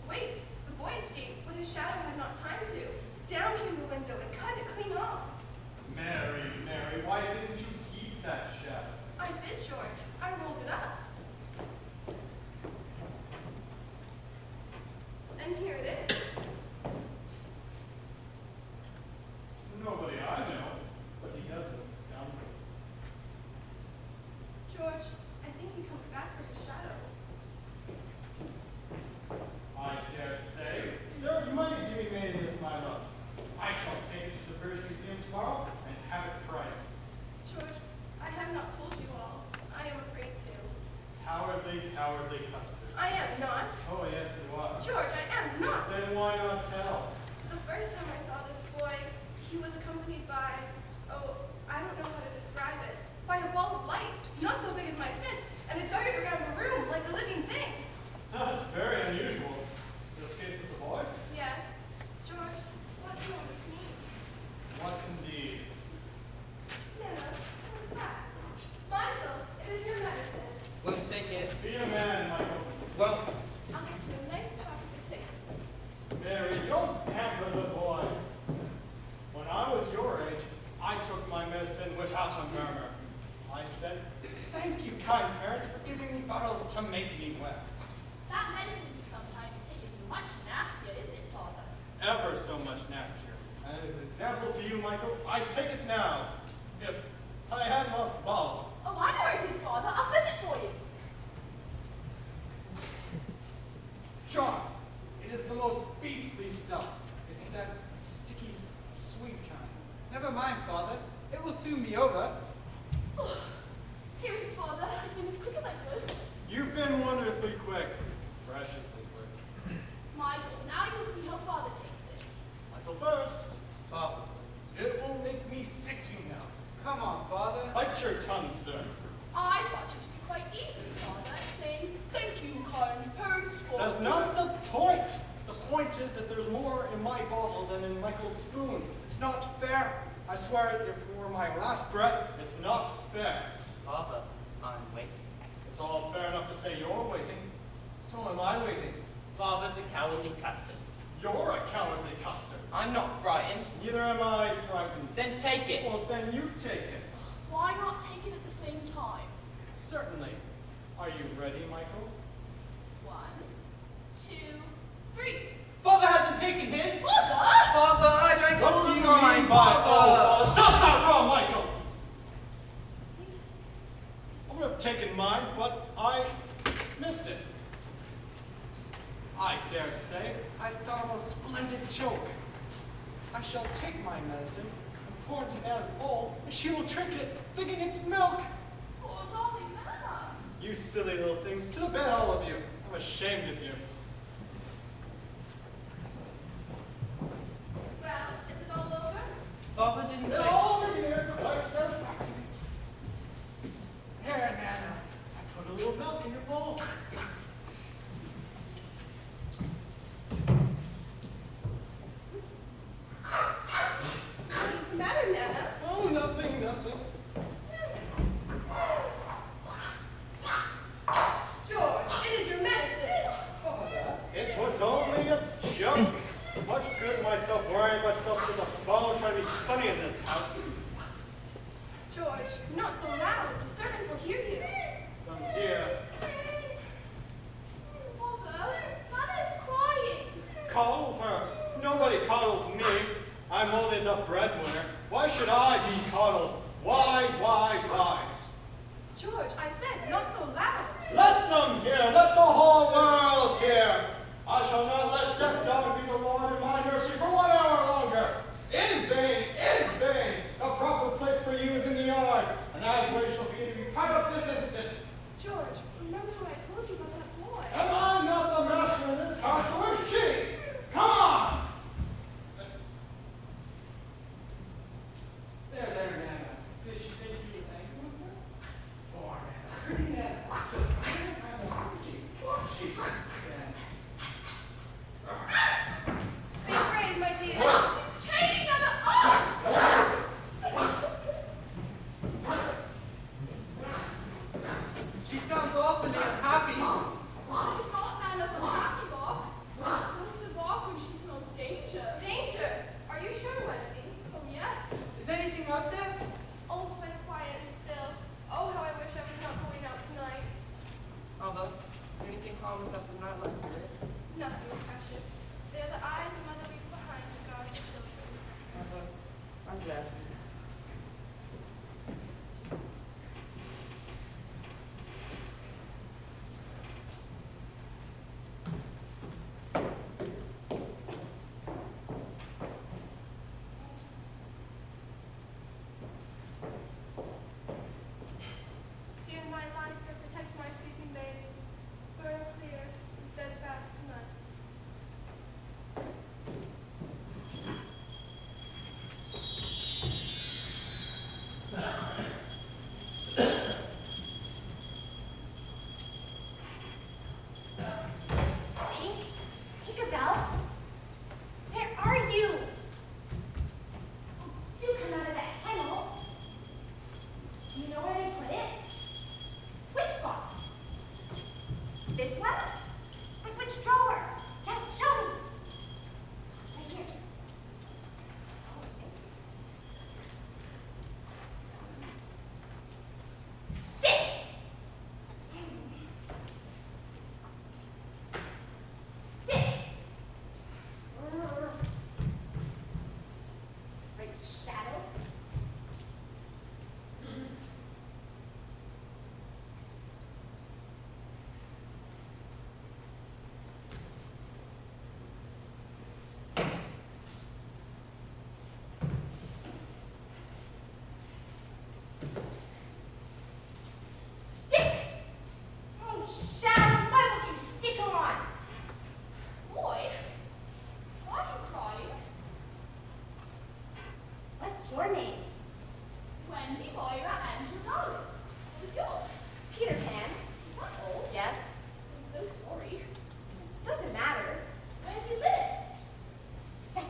Wait, the boy I not tell? The first time I saw this boy, he was accompanied by, oh, I don't know how to describe it, by a ball of light, not so big as my fist, and it darted around the room like a living thing. That's very unusual. You escaped with the boy? Yes. George, what do all this mean? What indeed? Nana, what's that? Michael, it is your medicine. Won't take it. Be a man, Michael. Well, I'll get you a nice chocolate tape. Mary, don't pamper the boy. When I was your age, I took my medicine without a murmur. I said, thank you, kind parents, for giving me bottles to make me well. That medicine you sometimes take is much nastier, isn't it, Father? Ever so much nastier. And as an example to you, Michael, I take it now. If I had lost the bottle. Oh, I know where it is, Father. I'll fetch it for you. John, it is the most beastly stuff. It's that sticky, sweet kind. Never mind, Father. It will soon be over. Oh, here it is, Father. I've been as quick as I could. You've been wonderfully quick. Preciously quick. Michael, now you'll see how Father takes it. Michael first. Father. It will make me sick to you now. Come on, Father. Bite your tongue, sir. I thought you to be quite easy, Father, saying, thank you, kind parents, for... That's not the point. The point is that there's more in my bottle than in Michael's spoon. It's not fair. I swear it, if it were my last breath, it's not fair. Father, I'm waiting. It's all fair enough to say you're waiting. So am I waiting. Father's a cowardly custard. You're a cowardly custard. I'm not frightened. Neither am I frightened. Then take it. Well, then you take it. Why not take it at the same time? Certainly. Are you ready, Michael? 1, 2, 3. Father hasn't taken his. Father! Father, I drank What all do you mine, mean by Father. Stop that wrong, Michael! I would have taken mine, but I missed it. I dare say I thought of a splendid joke. I shall take my medicine and pour it into Anne's bowl, and she will drink it, thinking it's milk. Oh, darling Nana. You silly little things. To the bed, all of you. I'm ashamed of you. Well, is it all over? Father didn't They're take... all over here, quite satisfactory. Here, Nana. I put a little milk in your bowl. What is the matter, Nana? Oh, nothing, nothing. George, it is your medicine. It was only a joke. Much good myself worrying myself to the bone trying to be funny in this house. George, not so loud. The servants will hear you. From here, Father, Nana is crying. coddle her. Nobody coddles me. I'm only the breadwinner. Why should I be coddled? Why? George, I said, not so loud. Let them hear. Let the whole world hear. I shall not let that dog be the Lord in my nursery for 1 hour longer. In vain, in vain. The proper place for you is in the yard, and that is where you shall be to be tied up this instant. George, remember what I told you about that boy. Am I not the master in this house, or is she? Come on! There, Nana. Did she think he was angry with her? Poor Nana. Pretty Nana. She. Yes.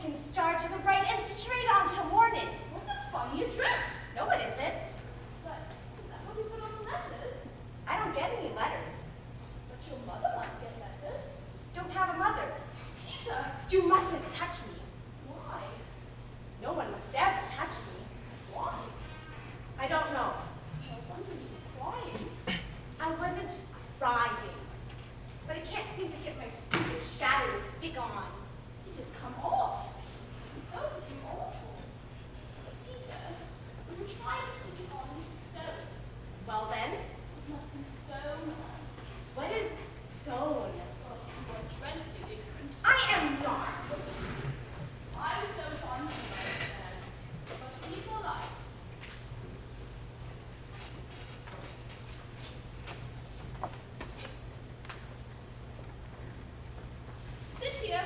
second star to the right and straight on to morning. What a funny address. No, it isn't. But is that what you put on the letters? I don't get any letters. But your mother must get letters. Don't have a mother. Peter, You mustn't touch me. why? No one must ever touch me. Why? I don't know. No wonder you were crying. I wasn't crying. But I can't seem to get my stupid shadow to stick on. It has come off. Those would be awful. But Peter, we were trying to stick it on so. Well then, It must be sewn on. what is sewn? Oh, you are dreadfully ignorant. I am not. I was so fond of you then, but be polite. Sit here.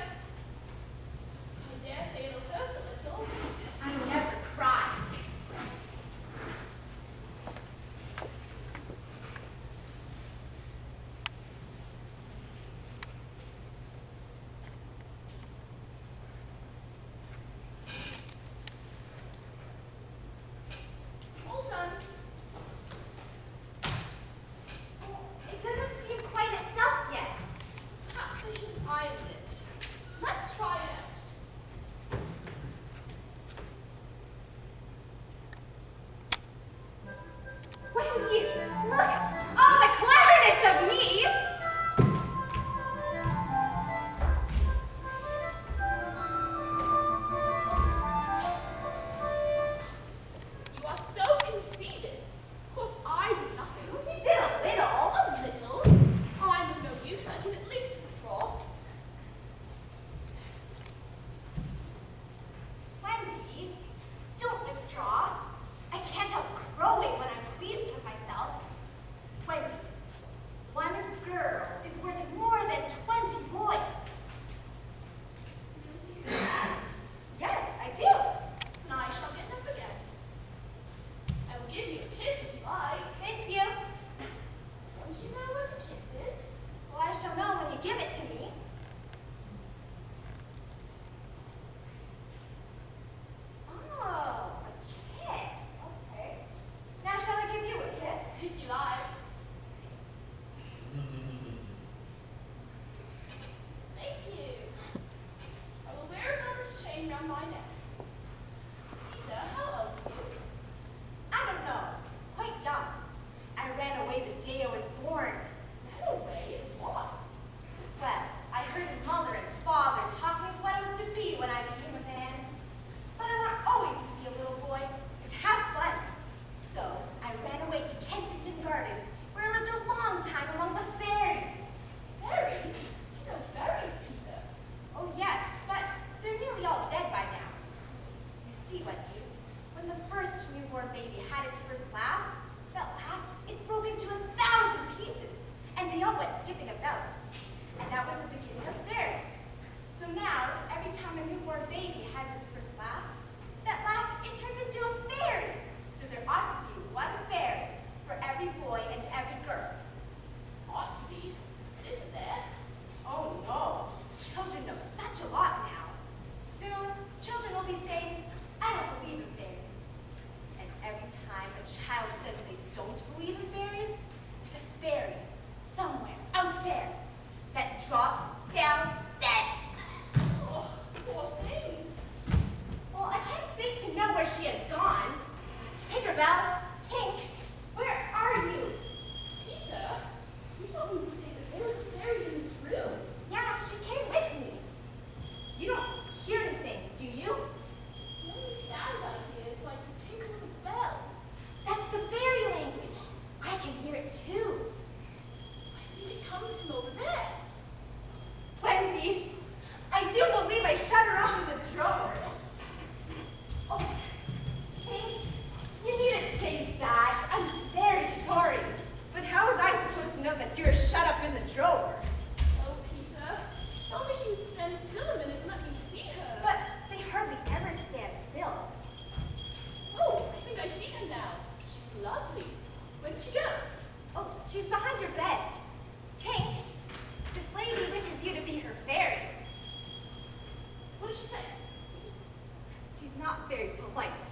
She's not very polite.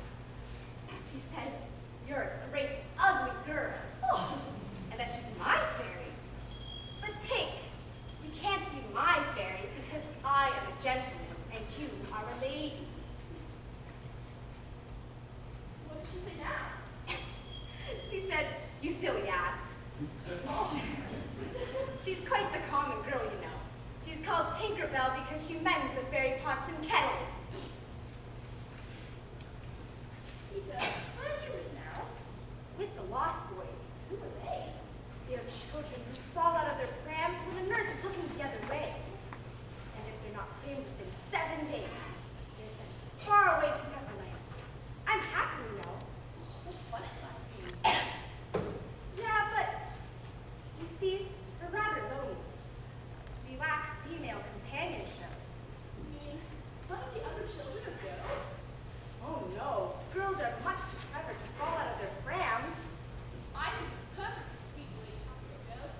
She says you're a great ugly girl. Oh, and that she's my fairy. But Tink, you can't be my fairy because I am a gentleman and you are a lady. What did she say now? She said, you silly ass. She's quite the common girl, you know. She's called Tinkerbell because she mends the fairy pots and kettles. Peter, where do you live now? With the Lost Boys. Who are they? They are children who fall out of their prams when the nurse is looking the other way. And if they're not clean within 7 days, they're sent far away to Neverland. I'm happy, you know. What fun it must be. Yeah, but you see, we're rather lonely. We lack female companionship. You mean, none of the other children are girls? Oh no, girls are much too clever to fall out of their prams. I think it's perfectly sweet the way you talk about girls.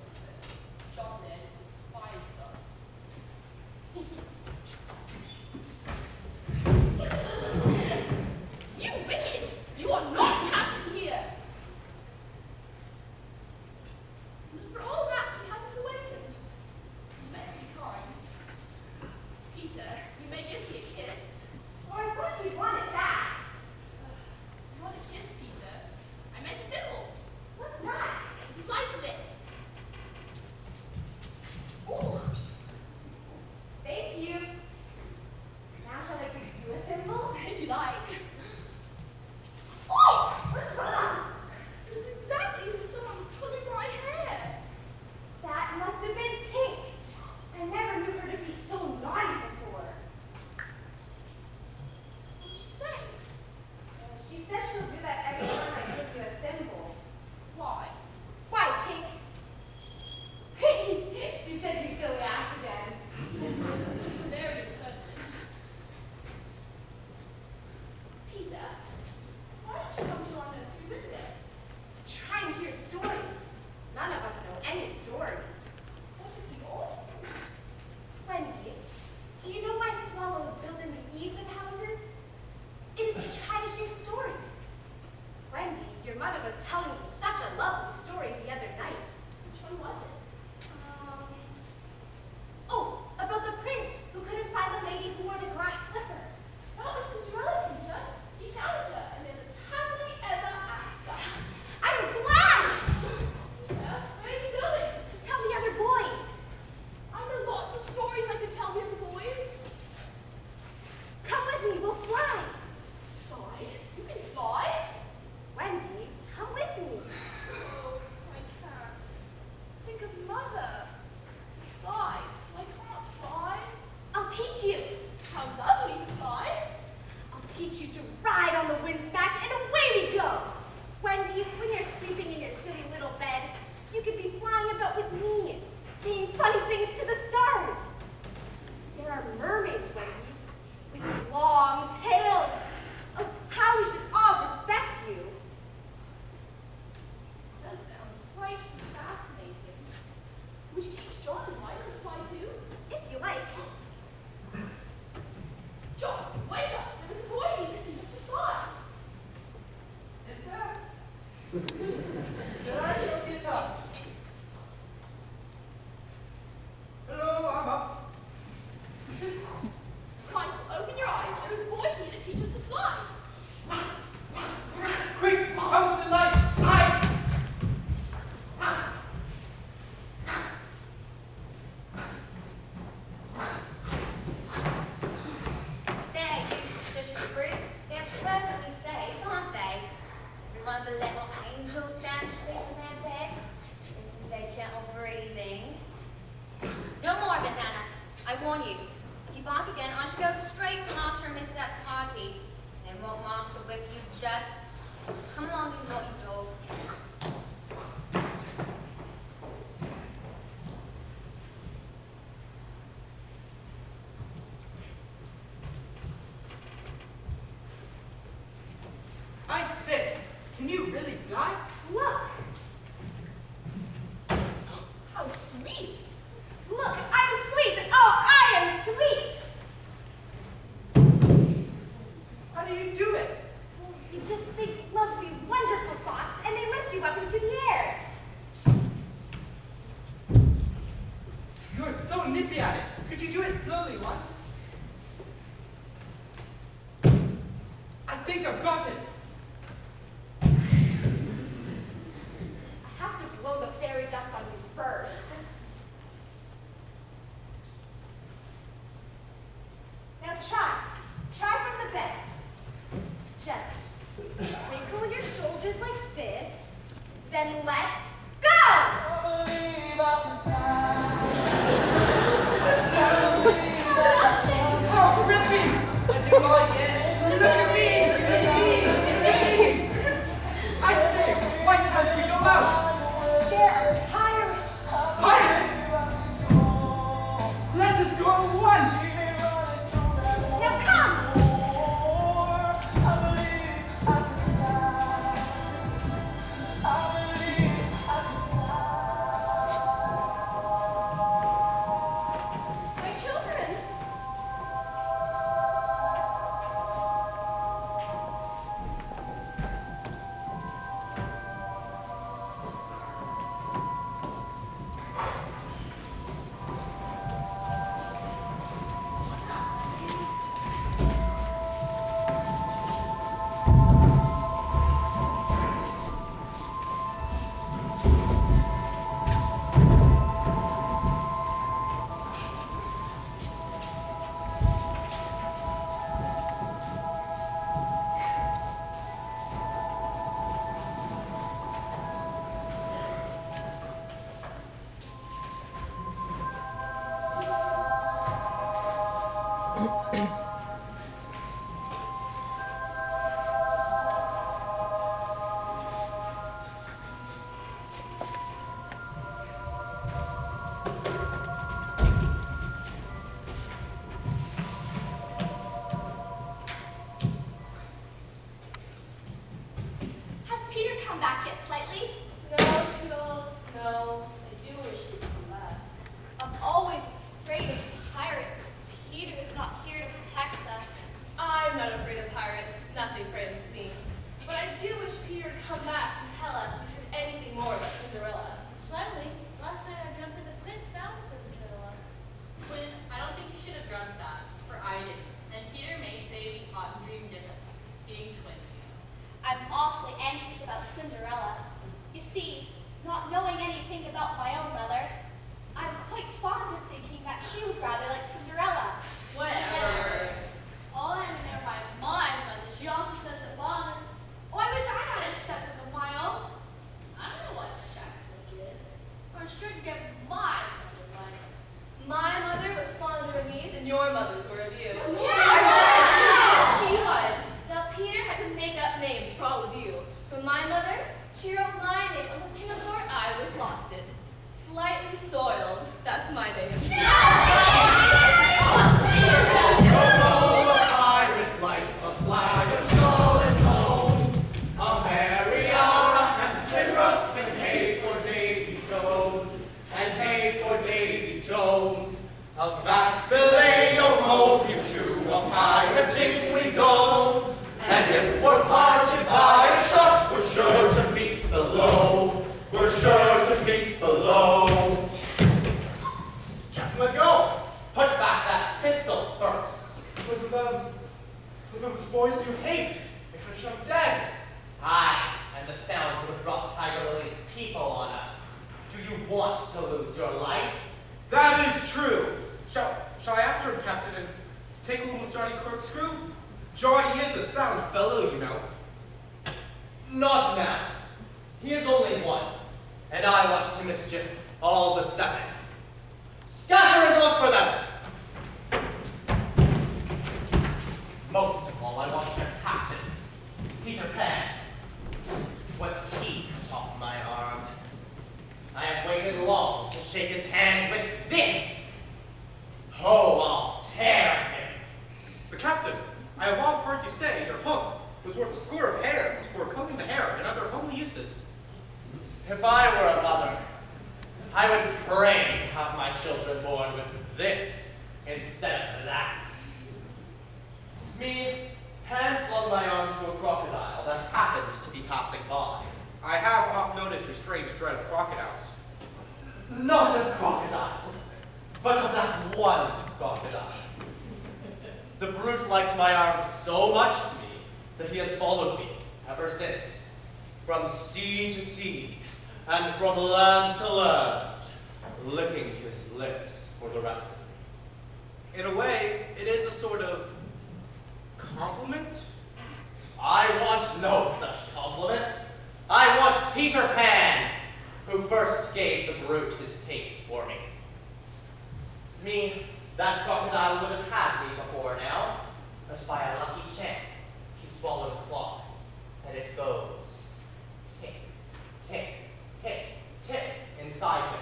John there just despises us. You wicked! You are not captain here! But for all that, he hasn't awakened. You meant to be kind. Peter, you may give me a kiss. Oh, I thought you wanted that. You want a kiss, Peter? I meant a nibble. What's that? It's like this. Ooh. Thank you. Now shall I give you a thimble? If you like. Oh! What's wrong? It was exactly as if someone were pulling my hair. That must have been Tink. I never knew her to be so naughty before. What did she say? She says she'll do that every time I give you a thimble. Why? Why, Tink? She said you silly ass again. Very impertinent. Peter, why don't you come to our nursery window? Try and hear stories. None of us know any stories. That would be awful. Wendy, do you know why swallows build in the eaves of houses? It is to try to hear stories. Wendy, your mother was telling you such a lovely story the other night. Which one was it? Oh, about the prince who couldn't find the lady who wore the glass slipper. That was Cinderella, Peter. He found her, and they lived happily ever after. I'm glad Peter, where are you going? to tell the other boys. I know lots of stories I could tell the other boys. Come with me, we'll fly. Fly? You can fly? Wendy, come with me. Oh, I can't. Think of Mother. Besides, I can't fly. I'll teach you. How lovely to fly. I'll teach you to ride on the wind's back, and away we go. Wendy, when you're sleeping in your silly little bed, you could be flying about with me, saying funny things to the stars. There are mermaids, Wendy, with long tails. Oh, how we should all respect you. Does sound frightfully fascinating. Would you teach John and Michael to fly too? If you like. John, wake up! There was a boy here teaching us to fly. Is there? Did I show get up? Hello, I'm up. Michael, open your eyes. There was a boy here to teach us to fly. Quick, out the light! Hide! There, you suspicious brute. They're perfectly safe, aren't they? Every one of the little angels down asleep in their beds. Listen to their gentle breathing. No more of it, Nana. I warn you. If you bark again, I shall go straight to Master and Mrs. Epps' party. Then won't Master whip you just? Come along, you naughty dog. I say, can you really fly? Look, How sweet! look, I'm sweet. Oh, I am sweet. I'm do you do it? Well, you just think lovely, wonderful thoughts, and they lift you up into the air. You're so nippy at it. Could you do it slowly once? I think I've got it. I have to blow the fairy dust on you first. Now try. Try from the bed. Just wrinkle your shoulders like this, then let go! Oh, ripping! I do go again. Look at me! Look at me! Look at me! I say, why can't we go out? There are pirates. Pirates! Let us go at once! Now come! My children! Has Peter come back yet, Slightly? No, Toodles, no. I do wish he'd come back. I'm always afraid of pirates. Peter is not here to protect us. I'm not afraid of pirates. Nothing frightens me. But I do wish Peter would come back and tell us if he's heard anything more about Cinderella. Slightly. Last night I dreamt that the prince found Cinderella. Quinn, I don't think you should have dreamt that, for I didn't. And Peter may say we ought to dream differently, being twins, you know. I'm awfully anxious about Cinderella. You see, not knowing anything about my own mother, I'm quite fond of thinking that she was rather like Cinderella. Whatever. All I remember by my mother, she often says that father. Oh, I wish I had a checkbook of my own. I don't know what a checkbook is. I'm sure to get my mother like. My mother was fonder of me than your mothers were of you. She was. Now Peter had to make up names for all of you. But my mother, she wrote my name on the pinafore I was lost in. Slightly soiled. That's my name. Pirates like a flag of skull and bones. A merry hour, and rope, and hay for Davy Jones, and hay for Davy Jones. A vast belay of hope to a pirating we go. And if we're parted by a shot, we're sure to meet below. We're sure to meet below. Captain McGill, put back that pistol first. Was it those boys you hate? They could have shot dead. Aye, and the sound would have brought Tiger Lily's people on us. Do you want to lose your life? That is true. Shall I after him, Captain, and take a little Johnny Corkscrew? Johnny is a sound fellow, you know. Not now. He is only one, and I watch to mischief all the seven. Scatter and look for them! Most of all, I watch their captain, Peter Pan. Was he cut off my arm? I have waited long to shake his hand with this. Oh, I'll tear him. But Captain, I have often heard you say your hook was worth a score of hands for combing the hair and other homely uses. If I were a mother, I would pray to have my children born with this instead of that. Smee, hand flung strange dread of crocodiles. Not of crocodiles, but of that one crocodile. The brute liked my arm so much to me that he has followed me ever since, from sea to sea, and from land to land, licking his lips for the rest of me. In a way, it is a sort of compliment. I want no such compliments. I want Peter Pan, who first gave the brute his taste for me. Smee, that crocodile would have had me before now, but by a lucky chance, he swallowed a cloth, and it goes tick, tick, tick, tick inside him.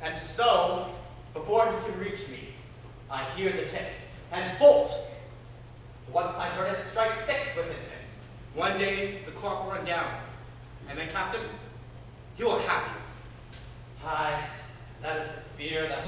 And so, before he can reach me, I hear the tick and bolt. Once I heard it strike 6 within him. One day, the clock will run down, and then, Captain, you will have your